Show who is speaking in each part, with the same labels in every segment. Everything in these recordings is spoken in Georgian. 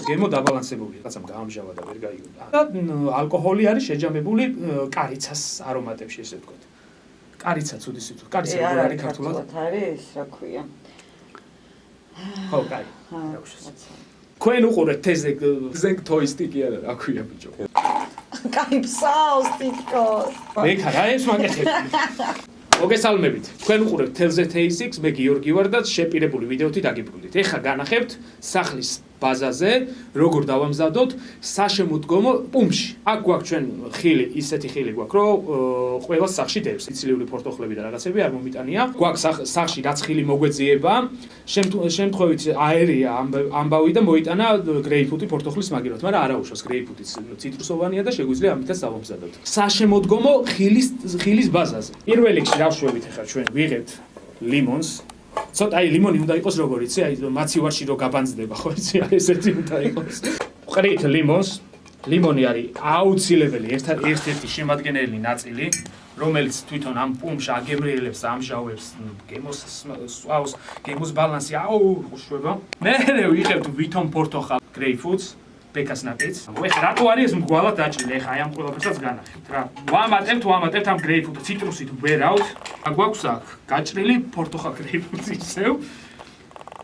Speaker 1: გემო დაბალანსებული, რაღაცამ გაამჟავა და ვერ გაიგო. და ალკოჰოლი არის შეჯამებული კარიცას არომატებში, ესე ვთქვათ. კარიცა ცუდი სიტყვა. კარიცა როგორ არის ქართულად?
Speaker 2: არის, რა ქვია.
Speaker 1: ხო, კაი. თქვენ უყურეთ თეზე ზენგთოისტიკი არა, რა ქვია ბიჭო.
Speaker 2: კაი ფსაოს თითქოს.
Speaker 1: მეკა რა ეს მაგეთები. მოგესალმებით. თქვენ უყურებთ თელზე თეისიქს, მე გიორგი ვარ და შეპირებული ვიდეოთი დაგიბრუნდით. ეხლა განახებთ სახლის ბაზაზე, როგორ დავამზადოთ საშემოდგომო პუმში. აქ გვაქვს ჩვენ ხილი, ისეთი ხილი გვაქვს, რომ ყველა სახში დევს. სიცილიური პორტოხლები და რაღაცები არ მომიტანია. გვაქვს სახში რაც ხილი მოგვეძიება, შემთხვევით აერია ამბავი და მოიტანა გრეიპფრუტი პორტოხლის მაგივრად, მაგრამ არა უშავს გრეიპფრუტიც ციტრუსოვანია და შეგვიძლია ამითაც დავამზადოთ. საშემოდგომო ხილის ბაზაზე. პირველ რიგში დავშვებით ახლა ჩვენ ვიღებთ ლიმონს. ცოტა ლიმონი უნდა იყოს როგორ იცი, აი მაცივარში რო გაბანძდება ხო იცი, აი ესეთი უნდა იყოს. ყრით ლიმონს. ლიმონი არის აუცილებელი ერთ-ერთი შემადგენელი ნაწილი, რომელიც თვითონ ამ პუმში აგემრიელებს, ამჟავებს, გემოს სვავს, გემოს ბალანსი უშვება. მერე ვიღებთ ვითომ პორტოხალ გრეიპფრუტს, ბეკას ნაკეთს. ეხლა რატო არის ეს მგვალად დაჭრილი? ეხლა აი ამ ყველაფერსაც განახებთ რა. ვამატებთ ამ გრეიპფრუტს ციტრუსით ვერავთ. გვაქვს აქ გაჭრილი პორტოხალ გრეიპფრუტი ისევ.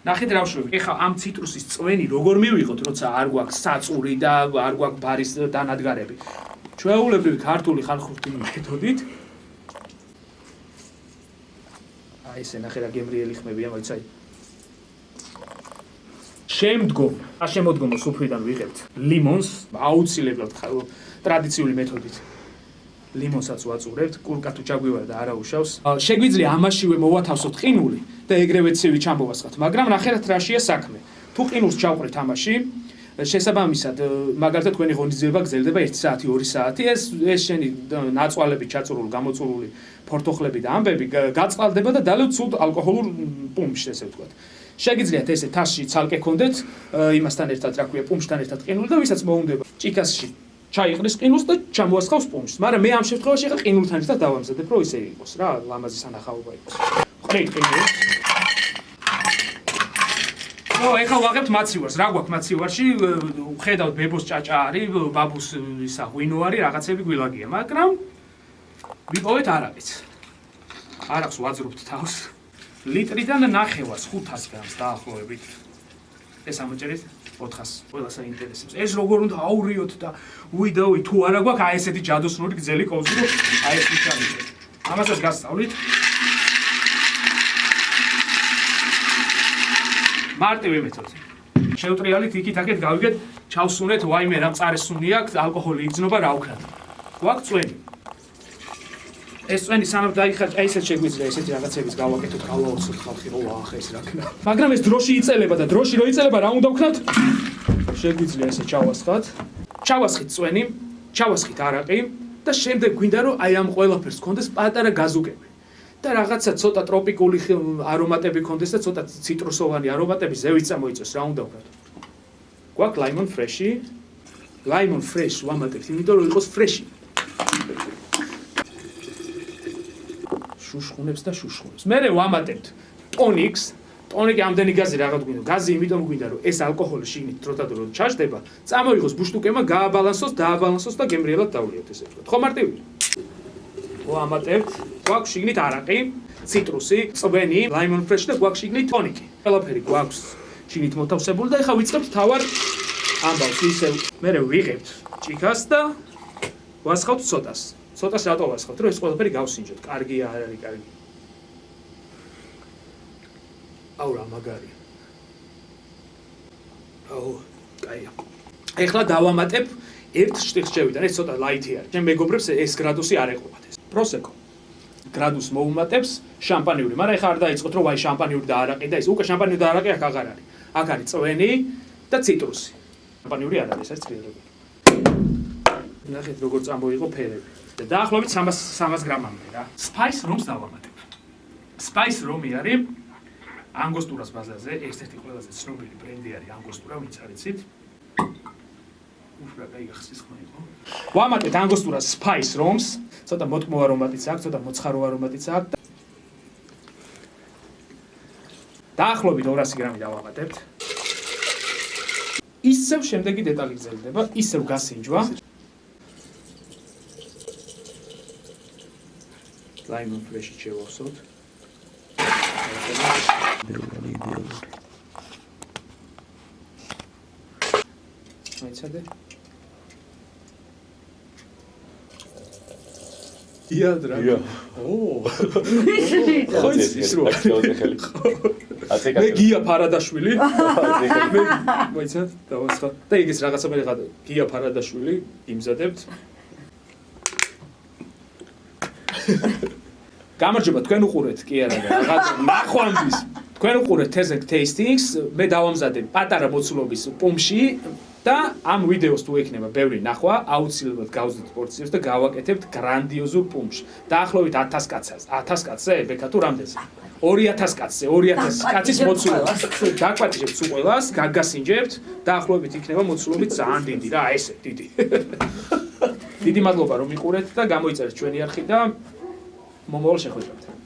Speaker 1: ნახეთ რა ვშვები. ეხლა ამ ციტრუსის წვენი როგორ მივიღოთ, როცა არ გვაქვს საწური და არ გვაქვს ბარის დანადგარები. ჩვეულებრივი ქართული ხალხური მეთოდით. აი ესე ნახე რა გემრიელი ხმებია, მოიცაი. შემდგომ საშემოდგომო სუფრიდან ვიღებთ ლიმონს, აუცილებლად ტრადიციული მეთოდით. ლიმონსაც ვაწურებთ, კურკა თუ ჩაგვივარა და არა უშავს. შეგვიძლია ამაშივე მოვათავსოთ ყინული და ეგრევე ცივი ჩამოვასხათ, მაგრამ ნახეთ რაშია საქმე. თუ ყინულს ჩავყრით ამაში, შესაბამისად, მაგალითად თქვენი ღონისძიება გრძელდება 1 საათი, 2 საათი, ეს შენი ნაწვალები ჩაწურული, გამოწურული პორტოხლები და ამბები გაწყალდება და დალევთ სულ ალკოჰოლურ პუმში, ესე ვთქვათ. შეგიძლიათ ესე თასში ცალკე კონდეთ, იმასთან ერთად რა ქვია, პუმშთან ერთად ყინული და ვისაც მოუნდება ჭიქასში ჩაიყრის ყინულს და ჩამოასხავს პუმშს. მაგრამ მე ამ შემთხვევაში ახლა ყინულთან ერთად დავამზადებ, რომ ისე იყოს რა, ლამაზი სანახაობა იყოს. ყრით ყინულს. ეხლა ვაღებთ მაცივარს. რა გვაქვს მაცივარში? ხედავთ ბებოს ჭაჭა არის, ბაბუს ისა ღვინო არის, რაღაცები გვილაგია, მაგრამ ვიპოვეთ არაკიც. არაკს ვაძრობთ თავს. ლიტრიდან 900-ს 500 გრამს დაახლოებით. ეს ამოჭერით 400-ს. ყველას აინტერესებს. ეს როგორ უნდა აურიოთ და უიდაუი თუ არა გვაქვს აი ესეთი ჯადოსნური გზელი კოვზი, რომ აი ეს ვიჩამით. ამასაც გასწავლით. მარტივი მეთოდი. შევტრიალით იქით-აქეთ გავიგეთ, ჩავსუნეთ ვაიმე რა მწარესუნი აქვს, ალკოჰოლი იგრძნობა რა ვქნათ. გვაქვს წვენი. ეს წვენი სანამ დაიხარჯ, აი ესეთ შეგვიძლია ესეთი რაღაცების გავაკეთოთ, გავაოცოთ ხალხი რომ ახლა ეს რა ქნა. მაგრამ ეს დროში იწელება და დროში რო იწელება რა უნდა ვქნათ? შეგვიძლია ესე ჩავასხათ. ჩავასხით წვენი, ჩავასხით არაყი და შემდეგ გვინდა რომ აი ამ ყველაფერს გქონდეს პატარა გაზუკები. და რაღაცა ცოტა ტროპიკული არომატები გქონდეს და ცოტა ციტრუსოვანი არომატები ზევით წამოიწოს, რა უნდა ვქნათ? გვაქვს ლაიმონ ფრეში. ლაიმონ ფრეშს ვამატებთ, იმიტომ რომ იყოს ფრეში. შუშხუნებს და შუშხუნებს. მერე ვამატებთ ტონიკს. ტონიკი ამდენი გაზი რაღაც გვინდა. გაზი იმიტომ გვინდა რომ ეს ალკოჰოლი შიგნით დროდადრო ჩაჯდება, წამოიღოს ბუშტუკემა, გააბალანსოს და გემრიელად დავლიოთ ესე ვთქვათ. ხო მარტივია. ვამატებთ. გვაქვს შიგნით არაყი, ციტრუსი, წვენი, ლაიმონ ფრეში და გვაქვს შიგნით ტონიკი. ყველაფერი გვაქვს შიგნით მოთავსებული და ეხლა ვიწყებთ თავარ ამბავს ისევ. მერე ვიღებთ ჭიქას და ვასხავთ ცოტას. ცოტას რატო ვასხავთ? რომ ეს ყველაფერი გავსინჯოთ. კარგია, არ არის კარგი. აუ რა მაგარია. აუ, კაია. ეხლა დავამატებ 1 შტიხს შევიდან, ეს ცოტა ლაითი არის. ჩემ მეგობრებს ეს გრადუსი არ ეყობათ ეს. პროსეკო. გრადუსს მოუმატებს შამპანიური, მაგრამ ეხლა არ დაიწყოთ რომ აი შამპანიური და არაყი და ის უკვე შამპანიური და არაყი აქ აღარ არის. აქ არის წვენი და ციტრუსი. შამპანიური არ არის, ეს წრიალები. ნახეთ როგორ წამოიღო ფერები. და დაახლოებით 300 გრამამდე რა. Spice Room-ს დავამატებ. Spice Room-ი არის ანგოსტურას ბაზაზე, ერთ-ერთი ყველაზე ცნობილი ბრენდი არის ანგოსტურა, ვინც არიცით. უშრა გაიგახსის ხმა იყო. ვამატეთ ანგოსტურას Spice Room-ს, ცოტა მოტკმო არომატიც აქვს, ცოტა მოცხარო არომატიც აქვს. დაახლოებით 200 გრამი დავამატებთ. ისევ შემდეგი დეტალი გრძელდება, ისევ გასინჯვა. ლაიმონ ფლეში შევავსოთ. მოიცადე? იადრა. ო. ხო ის რო. მე გია ფარადაშვილი. მე მოიცად? დავასხა. და იგის რაღაცა მე ხარ გია ფარადაშვილი იმზადებთ. გამარჯობა, თქვენ უყურეთ, კი არა, რაღაც ნახვამდის. თქვენ უყურეთ Tezek Tastings, მე დავამზადე პატარა მოცულობის პუმში და ამ ვიდეოს თუ ექნება ბევრი ნახვა, აუცილებლად გავზდით პორციებს და გავაკეთებთ გრანდიოზულ პუმში. დაახლოებით 1000 კაცს. 1000 კაცზე, ბექა თუ რამდენზე? 2000 კაცზე, 2000 კაცის მოცულობა. დაკვატიჟებთ უყველას, გაგასინჯებთ, დაახლოებით იქნება მოცულობით ძალიან დიდი რა, ესე, დიდი. დიდი მადლობა რომ იყურეთ და გამოიწერეთ ჩვენი არხი და მომავალ შეხვედრამდე.